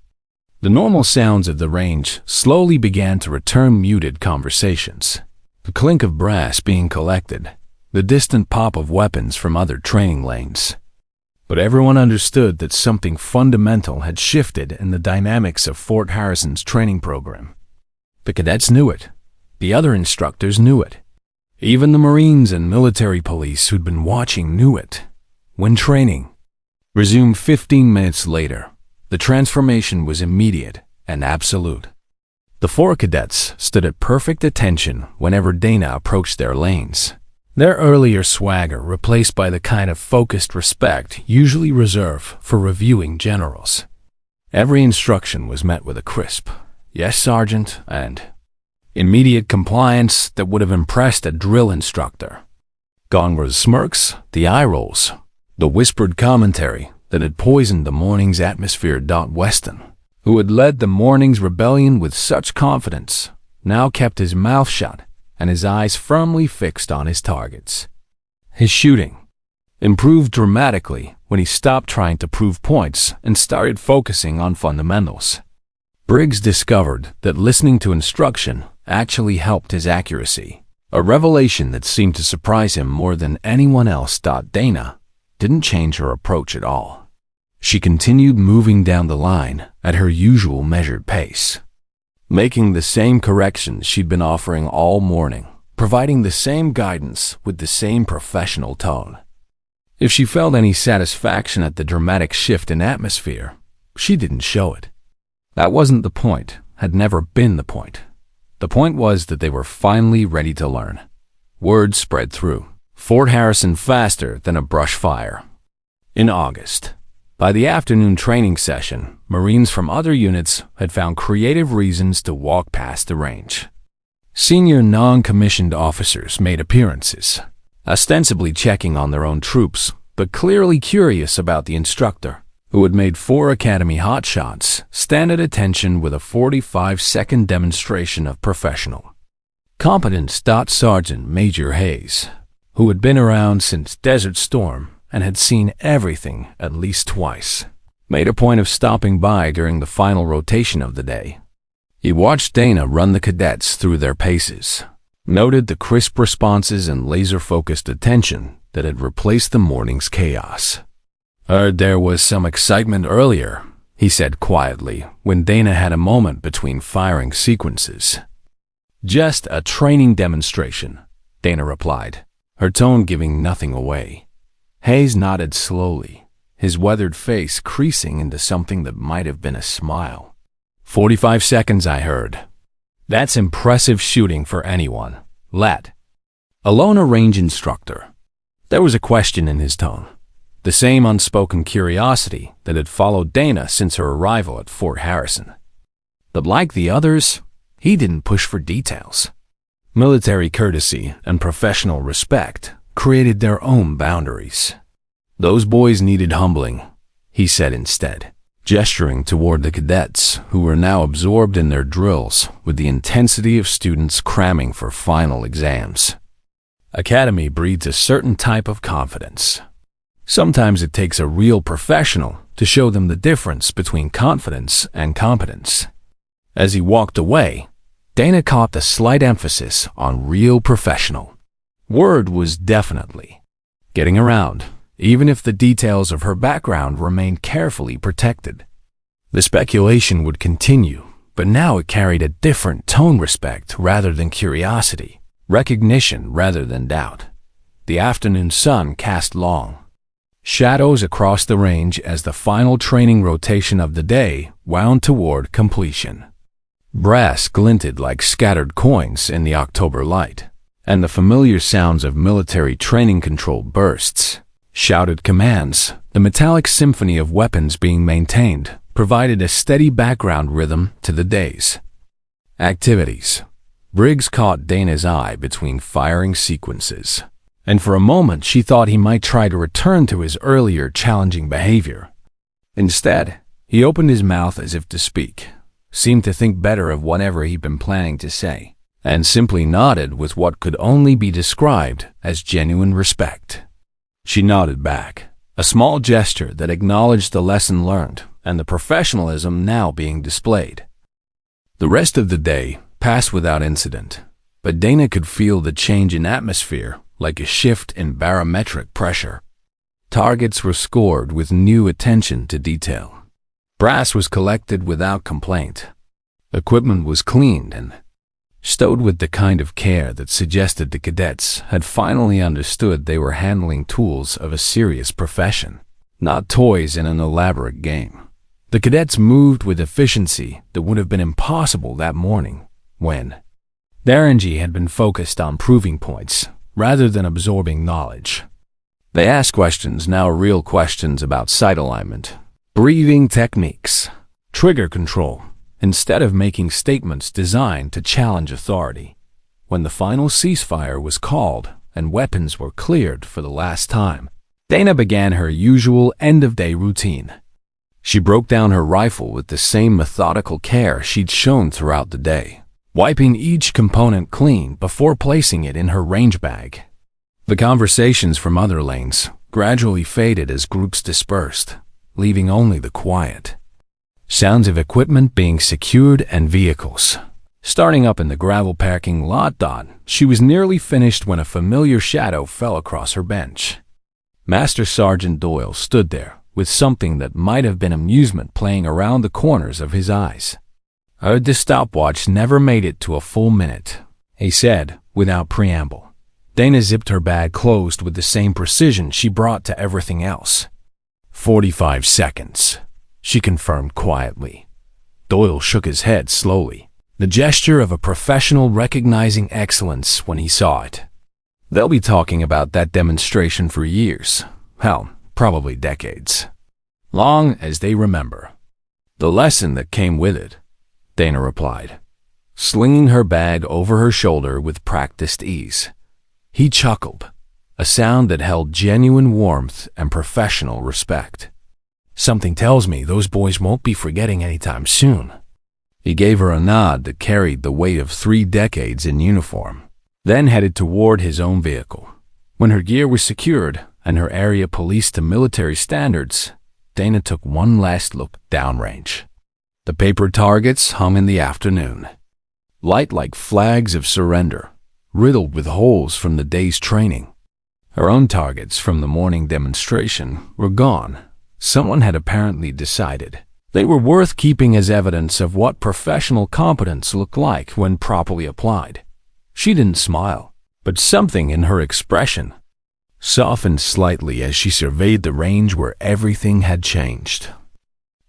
the normal sounds of the range slowly began to return. Muted conversations, the clink of brass being collected, the distant pop of weapons from other training lanes. But everyone understood that something fundamental had shifted in the dynamics of Fort Harrison's training program. The cadets knew it. The other instructors knew it. Even the Marines and military police who'd been watching knew it. When training resumed 15 minutes later, the transformation was immediate and absolute. The 4 cadets stood at perfect attention whenever Dana approached their lanes, their earlier swagger replaced by the kind of focused respect usually reserved for reviewing generals. Every instruction was met with a crisp, "Yes, Sergeant," and immediate compliance that would have impressed a drill instructor. Gone were the smirks, the eye rolls, the whispered commentary that had poisoned the morning's atmosphere. Weston, who had led the morning's rebellion with such confidence, now kept his mouth shut and his eyes firmly fixed on his targets. His shooting improved dramatically when he stopped trying to prove points and started focusing on fundamentals. Briggs discovered that listening to instruction actually helped his accuracy, a revelation that seemed to surprise him more than anyone else. Dana didn't change her approach at all. She continued moving down the line at her usual measured pace, making the same corrections she'd been offering all morning, providing the same guidance with the same professional tone. If she felt any satisfaction at the dramatic shift in atmosphere, she didn't show it. That wasn't the point, had never been the point. The point was that they were finally ready to learn. Word spread through Fort Harrison faster than a brush fire. In August, By the afternoon training session, Marines from other units had found creative reasons to walk past the range. Senior non-commissioned officers made appearances, ostensibly checking on their own troops, but clearly curious about the instructor, who had made 4 Academy hotshots stand at attention with a 45-second demonstration of professional competence. Sergeant Major Hayes, who had been around since Desert Storm and had seen everything at least twice, made a point of stopping by during the final rotation of the day. He watched Dana run the cadets through their paces, noted the crisp responses and laser-focused attention that had replaced the morning's chaos. "Heard there was some excitement earlier," he said quietly when Dana had a moment between firing sequences. "Just a training demonstration," Dana replied, her tone giving nothing away. Hayes nodded slowly, his weathered face creasing into something that might have been a smile. 45 seconds, I heard. That's impressive shooting for anyone. Let alone a range instructor." There was a question in his tone, the same unspoken curiosity that had followed Dana since her arrival at Fort Harrison. But like the others, he didn't push for details. Military courtesy and professional respect created their own boundaries. "Those boys needed humbling," he said instead, gesturing toward the cadets who were now absorbed in their drills with the intensity of students cramming for final exams. Academy breeds a certain type of confidence. Sometimes it takes a real professional to show them the difference between confidence and competence. As he walked away, Dana caught the slight emphasis on real professional. Word was definitely getting around, even if the details of her background remained carefully protected. The speculation would continue, but now it carried a different tone: respect rather than curiosity, recognition rather than doubt. The afternoon sun cast long shadows across the range as the final training rotation of the day wound toward completion. Brass glinted like scattered coins in the October light, and the familiar sounds of military training control bursts, shouted commands, the metallic symphony of weapons being maintained, provided a steady background rhythm to the day's activities. Briggs caught Dana's eye between firing sequences, and for a moment she thought he might try to return to his earlier challenging behavior. Instead, he opened his mouth as if to speak, seemed to think better of whatever he'd been planning to say, and simply nodded with what could only be described as genuine respect. She nodded back, a small gesture that acknowledged the lesson learned and the professionalism now being displayed. The rest of the day passed without incident, but Dana could feel the change in atmosphere like a shift in barometric pressure. Targets were scored with new attention to detail. Brass was collected without complaint. Equipment was cleaned and stowed with the kind of care that suggested the cadets had finally understood they were handling tools of a serious profession, not toys in an elaborate game. The cadets moved with efficiency that would have been impossible that morning when their energy had been focused on proving points rather than absorbing knowledge. They asked questions, now real questions, about sight alignment, breathing techniques, trigger control, instead of making statements designed to challenge authority. When the final ceasefire was called and weapons were cleared for the last time, Dana began her usual end-of-day routine. She broke down her rifle with the same methodical care she'd shown throughout the day, wiping each component clean before placing it in her range bag. The conversations from other lanes gradually faded as groups dispersed, leaving only the quiet sounds of equipment being secured and vehicles starting up in the gravel parking lot. She was nearly finished when a familiar shadow fell across her bench. Master Sergeant Doyle stood there with something that might have been amusement playing around the corners of his eyes. "The stopwatch never made it to a full minute," he said without preamble. Dana zipped her bag closed with the same precision she brought to everything else. 45 seconds, she confirmed quietly. Doyle shook his head slowly, the gesture of a professional recognizing excellence when he saw it. They'll be talking about that demonstration for years. Hell, probably decades. long as they remember the lesson that came with it," Dana replied, slinging her bag over her shoulder with practiced ease. He chuckled, a sound that held genuine warmth and professional respect. "Something tells me those boys won't be forgetting anytime soon." He gave her a nod that carried the weight of 3 decades in uniform, then headed toward his own vehicle. When her gear was secured and her area policed to military standards, Dana took one last look downrange. The paper targets hung in the afternoon, light like flags of surrender, riddled with holes from the day's training. Her own targets from the morning demonstration were gone. Someone had apparently decided they were worth keeping as evidence of what professional competence looked like when properly applied. She didn't smile, but something in her expression softened slightly as she surveyed the range where everything had changed.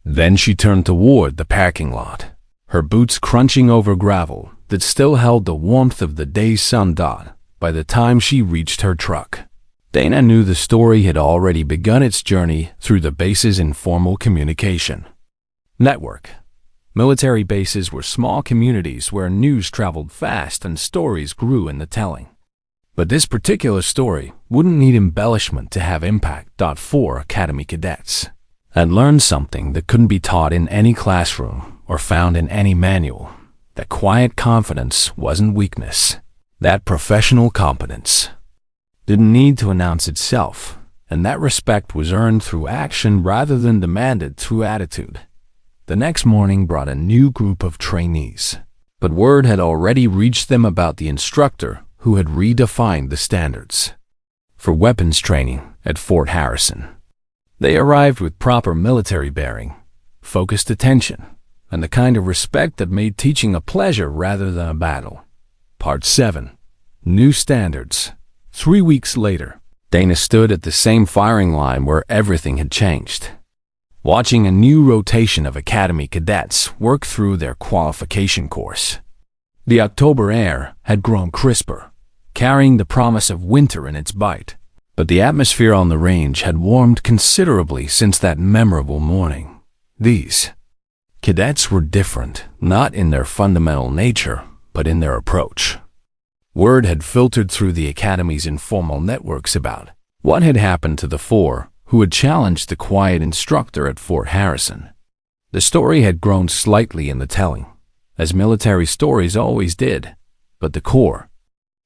Then she turned toward the parking lot, her boots crunching over gravel that still held the warmth of the day's sun. By the time she reached her truck, Dana knew the story had already begun its journey through the base's informal communication network. Military bases were small communities where news traveled fast and stories grew in the telling. But this particular story wouldn't need embellishment to have impact. 4 Academy cadets had learned something that couldn't be taught in any classroom or found in any manual. That quiet confidence wasn't weakness. That professional competence didn't need to announce itself, and that respect was earned through action rather than demanded through attitude. The next morning brought a new group of trainees, but word had already reached them about the instructor who had redefined the standards for weapons training at Fort Harrison. They arrived with proper military bearing, focused attention, and the kind of respect that made teaching a pleasure rather than a battle. Part 7. New Standards. 3 weeks later, Dana stood at the same firing line where everything had changed, watching a new rotation of Academy cadets work through their qualification course. The October air had grown crisper, carrying the promise of winter in its bite, but the atmosphere on the range had warmed considerably since that memorable morning. These cadets were different, not in their fundamental nature, but in their approach. Word had filtered through the Academy's informal networks about what had happened to the 4 who had challenged the quiet instructor at Fort Harrison. The story had grown slightly in the telling, as military stories always did, but the core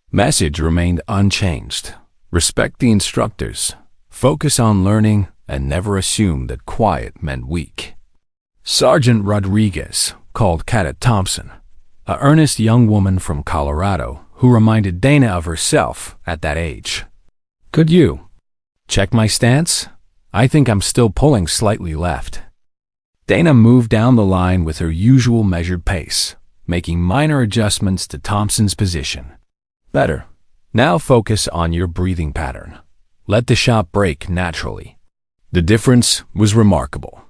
message remained unchanged. Respect the instructors, focus on learning, and never assume that quiet meant weak. Sergeant Rodriguez called Cadet Thompson, an earnest young woman from Colorado who reminded Dana of herself at that age. "Could you check my stance? I think I'm still pulling slightly left." Dana moved down the line with her usual measured pace, making minor adjustments to Thompson's position. "Better. Now focus on your breathing pattern. Let the shot break naturally." The difference was remarkable.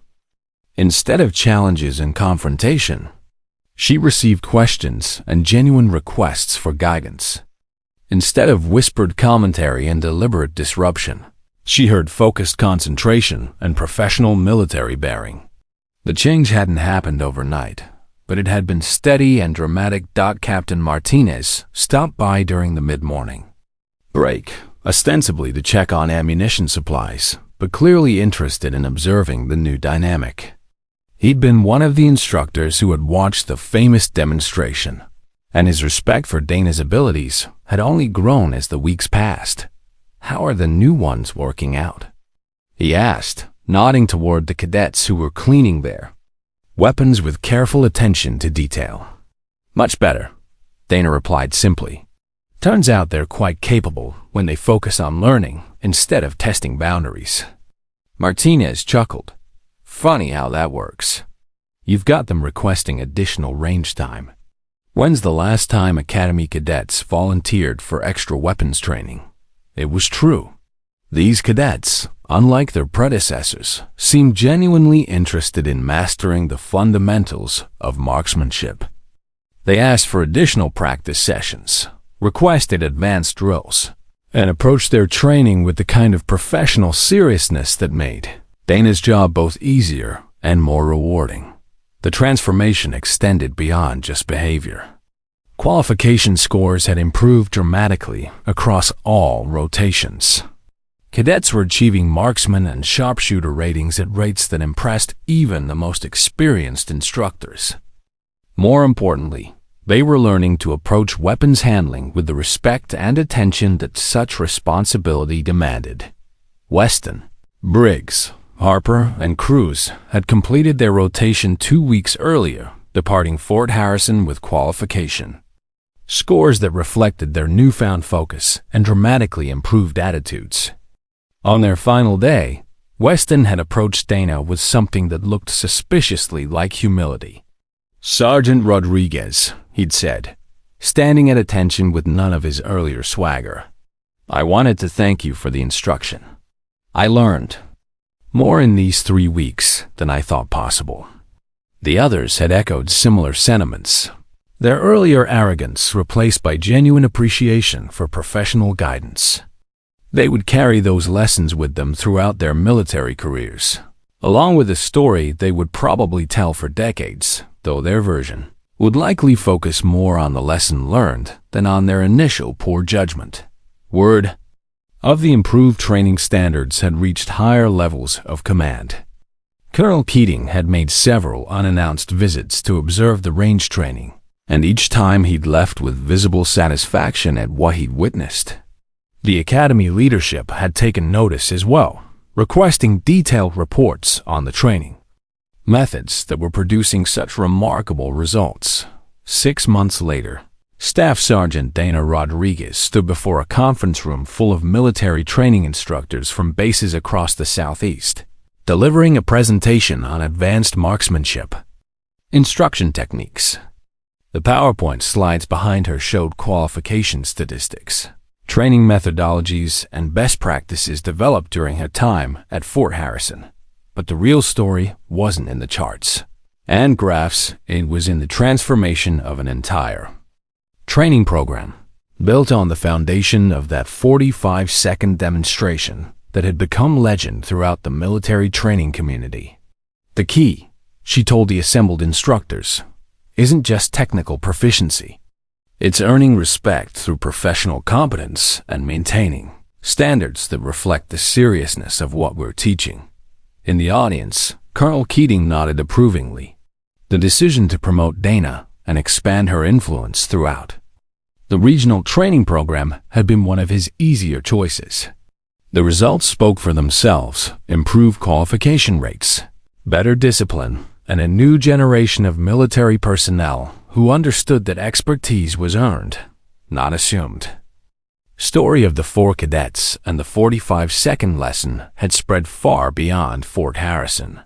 Instead of challenges and confrontation, she received questions and genuine requests for guidance. Instead of whispered commentary and deliberate disruption, she heard focused concentration and professional military bearing. The change hadn't happened overnight, but it had been steady and dramatic. Captain Martinez stopped by during the mid-morning break, ostensibly to check on ammunition supplies, but clearly interested in observing the new dynamic. He'd been one of the instructors who had watched the famous demonstration, and his respect for Dana's abilities had only grown as the weeks passed. "How are the new ones working out?" he asked, nodding toward the cadets who were cleaning their weapons with careful attention to detail. "Much better," Dana replied simply. "Turns out they're quite capable when they focus on learning instead of testing boundaries." Martinez chuckled. "Funny how that works. You've got them requesting additional range time. When's the last time Academy cadets volunteered for extra weapons training?" It was true. These cadets, unlike their predecessors, seemed genuinely interested in mastering the fundamentals of marksmanship. They asked for additional practice sessions, requested advanced drills, and approached their training with the kind of professional seriousness that made Dana's job both easier and more rewarding. The transformation extended beyond just behavior. Qualification scores had improved dramatically across all rotations. Cadets were achieving marksman and sharpshooter ratings at rates that impressed even the most experienced instructors. More importantly, they were learning to approach weapons handling with the respect and attention that such responsibility demanded. Weston, Briggs, Harper, and Cruz had completed their rotation 2 weeks earlier, departing Fort Harrison with qualification. Scores that reflected their newfound focus and dramatically improved attitudes. On their final day, Weston had approached Dana with something that looked suspiciously like humility. "Sergeant Rodriguez," he'd said, standing at attention with none of his earlier swagger. "I wanted to thank you for the instruction. I learned more in these 3 weeks than I thought possible." The others had echoed similar sentiments, their earlier arrogance replaced by genuine appreciation for professional guidance. They would carry those lessons with them throughout their military careers, along with a story they would probably tell for decades, though their version would likely focus more on the lesson learned than on their initial poor judgment. Word of the improved training standards had reached higher levels of command. Colonel Keating had made several unannounced visits to observe the range training, and each time he'd left with visible satisfaction at what he'd witnessed. The Academy leadership had taken notice as well, requesting detailed reports on the training methods that were producing such remarkable results. 6 months later, Staff Sergeant Dana Rodriguez stood before a conference room full of military training instructors from bases across the Southeast, delivering a presentation on advanced marksmanship instruction techniques. The PowerPoint slides behind her showed qualification statistics, training methodologies, and best practices developed during her time at Fort Harrison. But the real story wasn't in the charts and graphs, it was in the transformation of an entire training program, built on the foundation of that 45-second demonstration that had become legend throughout the military training community. The key, she told the assembled instructors, isn't just technical proficiency. It's earning respect through professional competence and maintaining standards that reflect the seriousness of what we're teaching. In the audience, Colonel Keating nodded approvingly. The decision to promote Dana and expand her influence throughout the regional training program had been one of his easier choices. The results spoke for themselves: improved qualification rates, better discipline, and a new generation of military personnel who understood that expertise was earned, not assumed. Story of the 4 cadets and the 45-second lesson had spread far beyond Fort Harrison.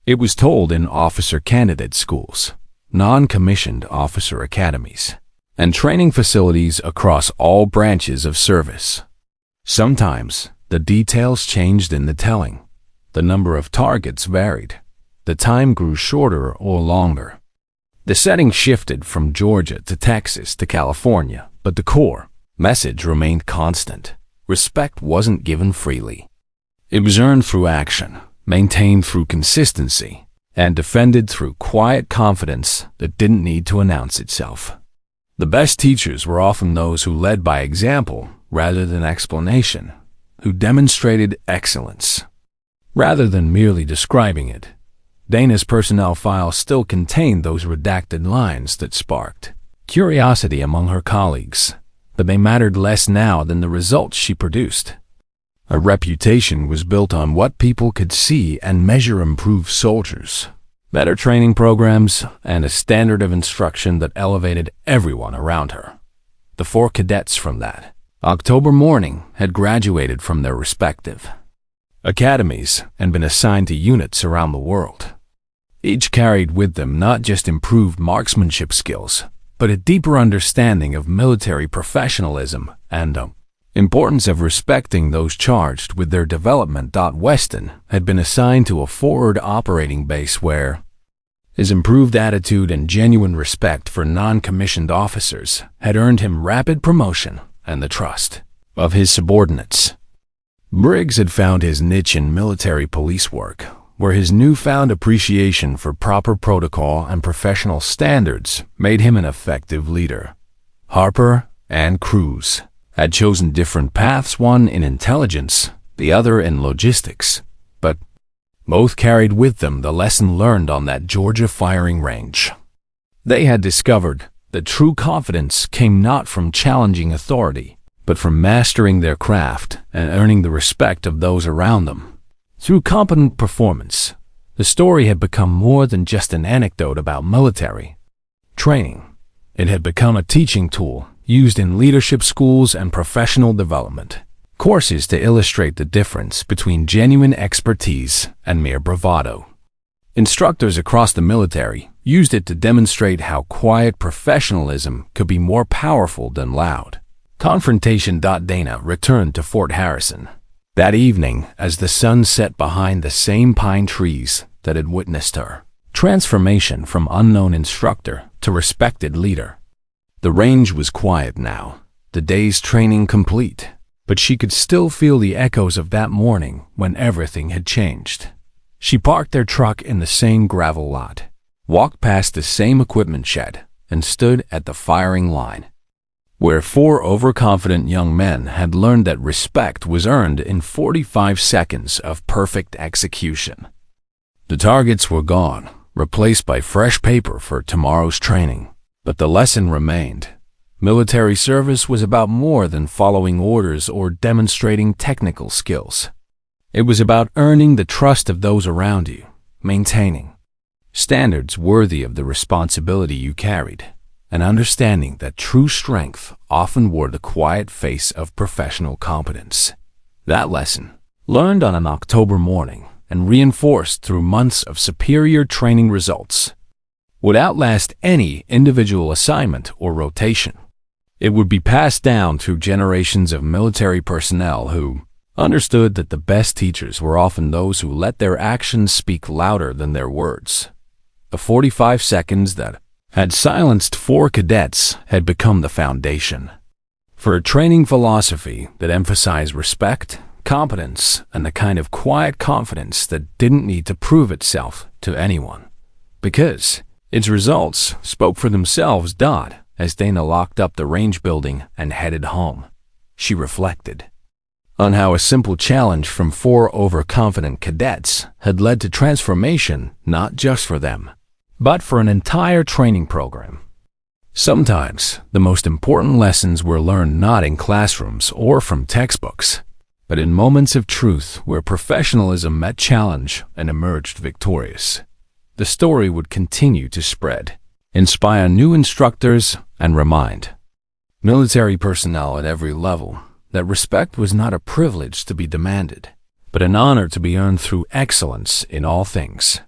It was told in officer candidate schools, non-commissioned officer academies, and training facilities across all branches of service. Sometimes, the details changed in the telling. The number of targets varied. The time grew shorter or longer. The setting shifted from Georgia to Texas to California, but the core message remained constant. Respect wasn't given freely. It was earned through action, maintained through consistency, and defended through quiet confidence that didn't need to announce itself. The best teachers were often those who led by example rather than explanation, who demonstrated excellence rather than merely describing it. Dana's personnel file still contained those redacted lines that sparked curiosity among her colleagues, but they mattered less now than the results she produced. A reputation was built on what people could see and measure: improved soldiers, better training programs, and a standard of instruction that elevated everyone around her. The 4 cadets from that October morning had graduated from their respective academies and been assigned to units around the world. Each carried with them not just improved marksmanship skills, but a deeper understanding of military professionalism and the importance of respecting those charged with their development. Weston had been assigned to a forward operating base where his improved attitude and genuine respect for non-commissioned officers had earned him rapid promotion and the trust of his subordinates. Briggs had found his niche in military police work, where his newfound appreciation for proper protocol and professional standards made him an effective leader. Harper and Cruz had chosen different paths, one in intelligence, the other in logistics, but both carried with them the lesson learned on that Georgia firing range. They had discovered that true confidence came not from challenging authority, but from mastering their craft and earning the respect of those around them. Through competent performance, the story had become more than just an anecdote about military training. It had become a teaching tool used in leadership schools and professional development courses to illustrate the difference between genuine expertise and mere bravado. Instructors across the military used it to demonstrate how quiet professionalism could be more powerful than loud confrontation. Dana returned to Fort Harrison that evening as the sun set behind the same pine trees that had witnessed her transformation from unknown instructor to respected leader. The range was quiet now, the day's training complete, but she could still feel the echoes of that morning when everything had changed. She parked their truck in the same gravel lot, walked past the same equipment shed, and stood at the firing line, where 4 overconfident young men had learned that respect was earned in 45 seconds of perfect execution. The targets were gone, replaced by fresh paper for tomorrow's training, but the lesson remained. Military service was about more than following orders or demonstrating technical skills. It was about earning the trust of those around you, maintaining standards worthy of the responsibility you carried, and understanding that true strength often wore the quiet face of professional competence. That lesson, learned on an October morning and reinforced through months of superior training results, would outlast any individual assignment or rotation. It would be passed down through generations of military personnel who understood that the best teachers were often those who let their actions speak louder than their words. The 45 seconds that had silenced 4 cadets had become the foundation for a training philosophy that emphasized respect, competence, and the kind of quiet confidence that didn't need to prove itself to anyone, because its results spoke for themselves. As Dana locked up the range building and headed home, she reflected on how a simple challenge from 4 overconfident cadets had led to transformation not just for them, but for an entire training program. Sometimes the most important lessons were learned not in classrooms or from textbooks, but in moments of truth where professionalism met challenge and emerged victorious. The story would continue to spread, inspire new instructors, and remind military personnel at every level that respect was not a privilege to be demanded, but an honor to be earned through excellence in all things.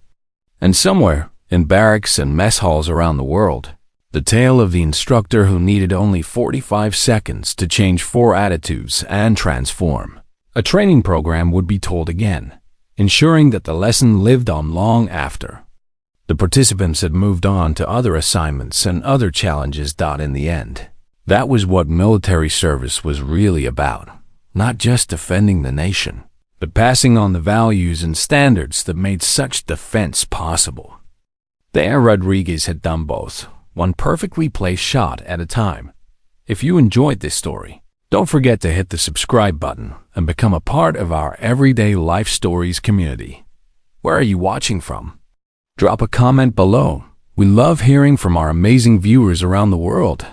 And somewhere, in barracks and mess halls around the world, the tale of the instructor who needed only 45 seconds to change 4 attitudes and transform a training program would be told again, ensuring that the lesson lived on long after the participants had moved on to other assignments and other challenges. In the end, that was what military service was really about, not just defending the nation, but passing on the values and standards that made such defense possible. Dana Rodriguez had done both, one perfectly placed shot at a time. If you enjoyed this story, don't forget to hit the subscribe button and become a part of our Everyday Life Stories community. Where are you watching from? Drop a comment below. We love hearing from our amazing viewers around the world.